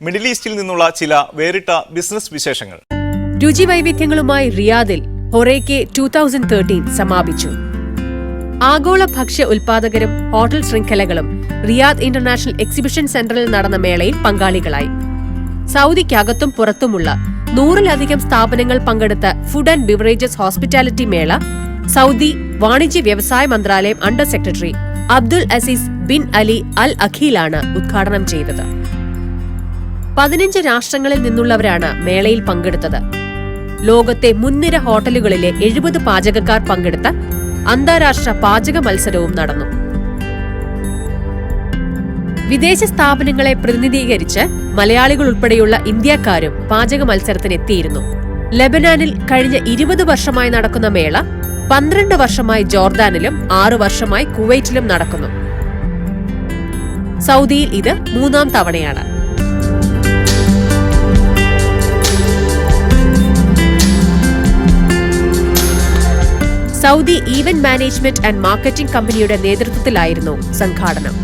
Middle ഈസ്റ്റിൽ നിന്നുള്ള ചില വേറിട്ട ബിസിനസ് വിശേഷങ്ങൾ. രുചിവൈവിധ്യങ്ങളുമായി റിയാദിൽ ഹൊറേക്കെ 2013 സമാപിച്ചു. ആഗോള ഭക്ഷ്യ ഉൽപാദകരും ഹോട്ടൽ ശൃംഖലകളും റിയാദ് ഇന്റർനാഷണൽ എക്സിബിഷൻ സെന്ററിൽ നടന്ന മേളയിൽ പങ്കാളികളായി. സൗദിക്കകത്തും പുറത്തുമുള്ള 100-ലധികം സ്ഥാപനങ്ങൾ പങ്കെടുത്ത ഫുഡ് ആൻഡ് ബിവറേജസ് ഹോസ്പിറ്റാലിറ്റി മേള സൗദി വാണിജ്യ വ്യവസായ മന്ത്രാലയം under secretary Abdul Aziz bin Ali al അഖീലാണ് ഉദ്ഘാടനം ചെയ്തത്. 15 രാഷ്ട്രങ്ങളിൽ നിന്നുള്ളവരാണ് മേളയിൽ പങ്കെടുത്തത്. ലോകത്തെ മുൻനിര ഹോട്ടലുകളിലെ 70 പാചകക്കാർ പങ്കെടുത്ത അന്താരാഷ്ട്ര പാചക മത്സരവും നടന്നു. വിദേശ സ്ഥാപനങ്ങളെ പ്രതിനിധീകരിച്ച് മലയാളികൾ ഉൾപ്പെടെയുള്ള ഇന്ത്യക്കാരും പാചക മത്സരത്തിനെത്തിയിരുന്നു. ലെബനാനിൽ കഴിഞ്ഞ 20 വർഷമായി നടക്കുന്ന മേള 12 വർഷമായി ജോർദാനിലും 6 വർഷമായി കുവൈറ്റിലും നടക്കുന്നു. സൗദിയിൽ ഇത് 3-ാം തവണയാണ്. Saudi event management and marketing കമ്പനിയുടെ നേതൃത്വത്തിലായിരുന്നു സംഘാടനം.